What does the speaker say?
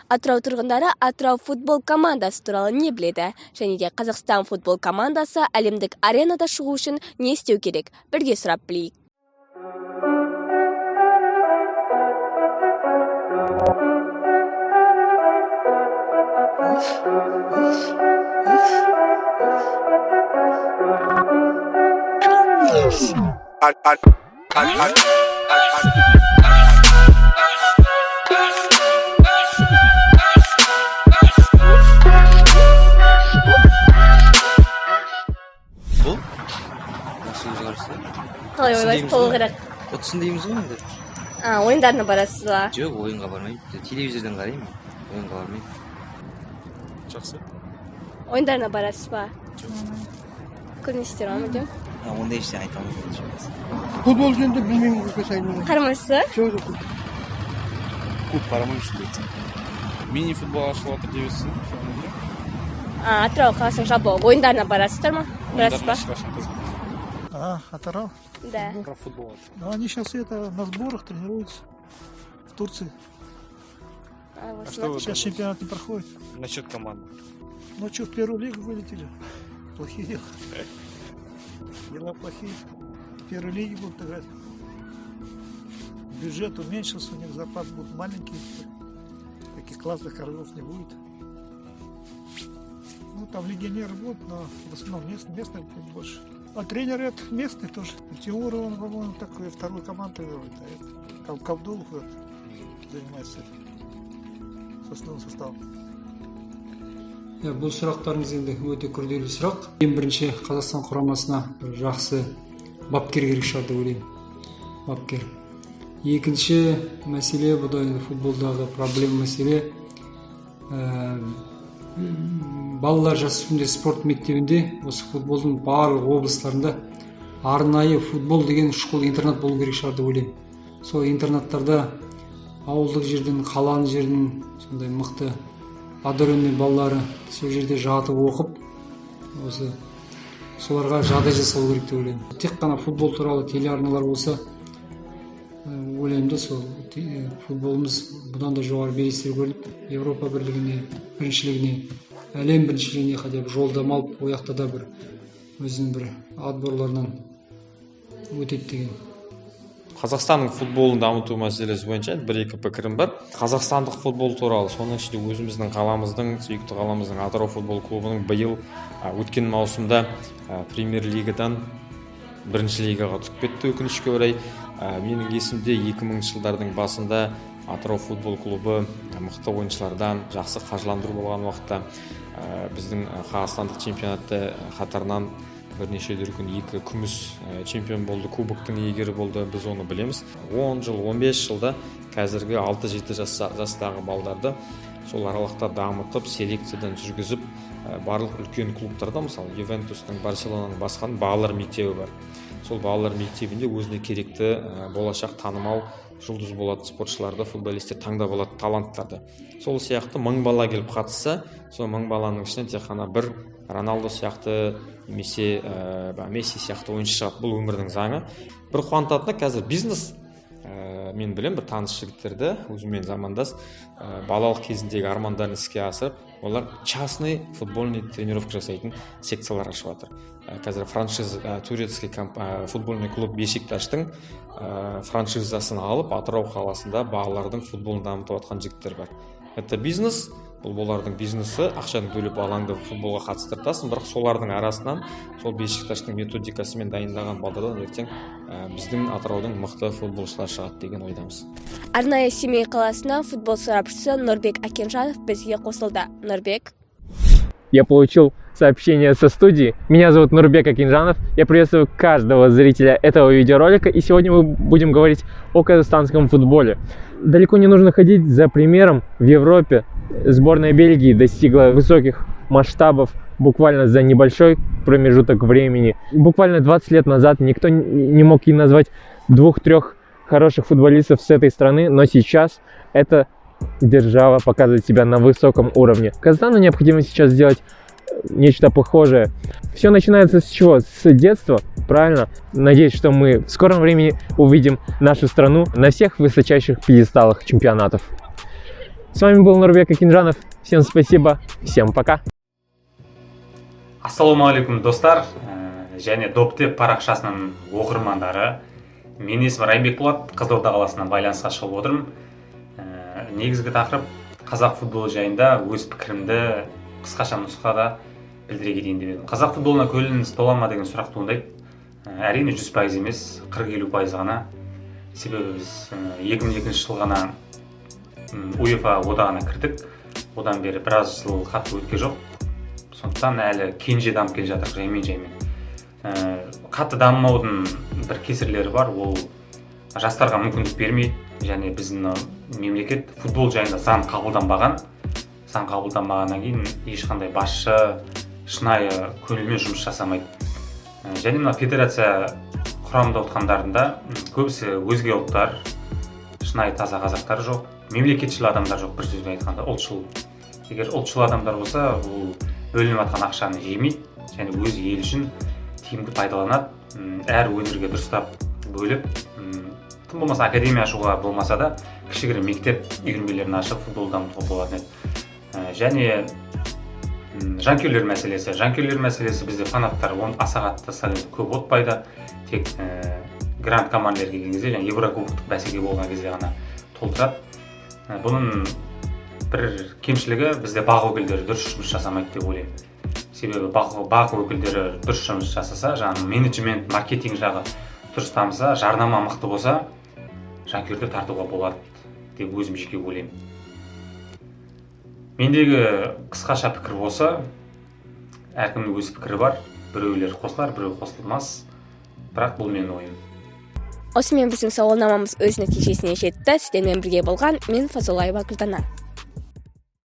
Атырау тұрғындары Атырау футбол командасы туралы не біледі? Және де Қазақстан футбол командасы әлемдік аренада шығу үшін не істеу керек? Бірге сұрап білейік. Бұл? Nasıl өзгерісі? Қалай ойлайсыз, толығырақ? Отсын дейміз ғой енді. Ойындарына барасыз ба? Жоқ, ойынға бармаймын. Телевизордан қараймын. Ойынға бармаймын. Жақсы. Ойындарына барасыз ба? Көрінесіздер ма мүлдем? Ондай ештеңе айта алмаймын. Футбол жөнінде білмеймін көкесайын. Қарамайсыз ба? Жоқ. Көп қарамаймын шынымды айтсам. Мини футбол ашылып жатыр деп естідім. Атырау қаласының жалпы ойындарына барасыздар ма? Барасыз ба? Атырау? Да. Футбол. Они сейчас на сборах тренируются в Турции. Что вы Сейчас чемпионат не проходит. насчет команды? Ну что, в первую лигу вылетели. Плохие дела. Дела плохие. В первой лиге будут играть. Бюджет уменьшился, у них зарплаты будут маленькие. Таких классных игроков не будет. Ну, там легионеры будут, но в основном местные будет больше. А тренер это местный тоже. Тимур, он, по-моему, такой вторую команду ведет. Кабдулов занимается с основным составом. Бұл сұрақтарыңыз енді өте күрделі сұрақ. Ең бірінші Қазақстан құрамасына жақсы бапкер керек шығар деп ойлаймын. Бапкер. Екінші мәселе, бұл да футболдағы проблема мәселе. Балалар жасөспірімдер спорт мектебінде осы футболдың барлық облыстарында арнайы футбол деген школ интернат болу керек шығар деп ойлаймын. Сол интернаттарда ауылдық жерден, қаланың жердің сондай мықты одаренный балалары сол жерде жатып оқып, осы соларға жағдай жасау керек деп ойлаймын. Тек қана футбол туралы телеарналар болса, ойлаймын да сол футболымыз бұдан да жоғары белестер көрініп, Европа бірлігіне, біріншілігіне, әлем біріншілігіне хотя бы жолдама алып, ояқта да бір өзінің бір отборларынан өтеді деген. Қазақстанның футболын дамыту мәселесі бойынша бір-екі пікірім бар. Қазақстандық футбол туралы, соның ішінде өзіміздің қаламыздың, сүйікті қаламыздың Атырау футбол клубының биыл өткен маусымда премьер-лигадан бірінші лигаға түсіп кетті, өкінішке орай. Менің есімде 2000 жылдардың басында Атырау футбол клубы мықты ойыншылардан жақсы қаржыландыру болған уақытта біздің қазақстандық чемпионатты қатарынан бірнеше дүркін 2 күміс чемпион болды, кубоктың иегері болды, біз оны білеміз. 10 жыл, 15 жылда қазіргі 6-7 жастағы балдарды сол аралықта дамытып, селекциядан жүргізіп, барлық үлкен клубтарда, мысалы Ювентустың, Барселонаның басқан балалар мектебі бар. Сол балалар мектебінде өзіне керекті болашақ танымал жұлдыз болатын спортшыларды, футболистер таңдап алатын таланттарды. Сол сияқты 1000 бала келіп қатысса, сол 1000 баланың ішінен тек қана бір Роналдо сияқты, немесе Месси сияқты ойыншы шығады. Бұл өмірдің заңы. Бір қуантатыны қазір бизнес, мен білем, бір таныс жігіттерді, өзімен замандас, балалық кезіндегі армандарын іске асырып, олар частный футбольный тренировка жасайтын секциялар ашып жатыр. Қазір турецкий футбольный клуб Бешикташтың франшизасын алып, Атырау қаласында балалардың футболын дамытып жатқан жігіттер бар. Это бизнес, бұл олардың бизнесі, ақшаны төлеп алаңды футболға қатыстыртасың, бірақ солардың арасынан сол Бешикташтың методикасымен дайындаған балдардан ертең біздің Атыраудың мықты футболшылар шығады деген ойдамыз. Арнайы Семей қаласына футбол сарапшысы Нұрбек Акенжанов бізге қосылды. Нұрбек. Я получил сообщение со студии. Меня зовут Нурбек Акинжанов. Я приветствую каждого зрителя этого видеоролика. И сегодня мы будем говорить о казахстанском футболе. Далеко не нужно ходить за примером. В Европе сборная Бельгии достигла высоких масштабов буквально за небольшой промежуток времени. Буквально 20 лет назад никто не мог и назвать 2-3 хороших футболистов с этой страны. Но сейчас эта держава показывает себя на высоком уровне. Казахстану необходимо сейчас сделать нечто похожее. Все начинается с чего? С детства, правильно? Надеюсь, что мы в скором времени увидим нашу страну на всех высочайших пьедесталах чемпионатов. С вами был Нурбек Акинжанов. Всем спасибо, всем пока. Ассалаумағалейкум достар, және Допте парақшасының оқырмандары. Мен есімім Райымбек болады, Қызылорда қаласынан байланысқа шығып отырмын. Негізгі тақырып қазақ футболы жайында өз пікірімді қысқаша нұсқада білдіре кетейін деп едім. Қазақ футболына көңіліңіз тола ма деген сұрақ туындайды. Әрине 100% емес, 40-50% ғана. Себебі біз 2002 жыл ғана УЕФА одағына кірдік. Одан бері біраз жыл қатты өткен жоқ. Сондықтан әлі кенже дамып келе жатыр, жаймен. Қатты дамымаудың бір кесірлері бар, ол жастарға мүмкіндік бермейді, және біздің мемлекет футбол жайында заң қабылданбаған. Заң қабылданбағаннан кейін ешқандай басшы шынайы көңілмен жұмыс жасамайды. Және мына федерация құрамында отқандарында көбісі өзге ұлттар, шынайы таза қазақтар жоқ, мемлекетшіл адамдар жоқ, бір сөзбен айтқанда ұлтшыл. Егер ұлтшыл адамдар болса, ол бөлініп жатқан ақшаны жемейді, және өз ел үшін тиімді пайдаланады, әр өнерге дұрыстап бөліп, тым болмаса академия ашуға болмаса да, кішігірім мектеп үйірмелерін ашып футбол дамытуға болатын еді. Және жанкүйерлер мәселесі бізде фанаттар аса қатты стадионда көп отпайды, тек гранд командалар келген кезде, және Еврокубоктық бәсеке болған кезде ғана толтырады. Бұның бір кемшілігі бізде бақ өкілдері дұрыс жұмыс жасамайды деп ойлаймын. Себебі бақ өкілдері дұрыс жұмыс жасаса, жаңағы менеджмент, маркетинг жағы дұрыс дамыса, жарнама мықты болса, жанкүйерді тартуға болады деп өзім жеке ойлаймын. Мендегі қысқаша пікір осы. Әркімнің өз пікірі бар. Біреулер қосылар, біреу қосылмас. Бірақ бұл менің ойым. Осымен біздің сауалнамамыз өз нәтижесіне жетті. Сіздермен бірге болған мен Фазулаева Гүлдана.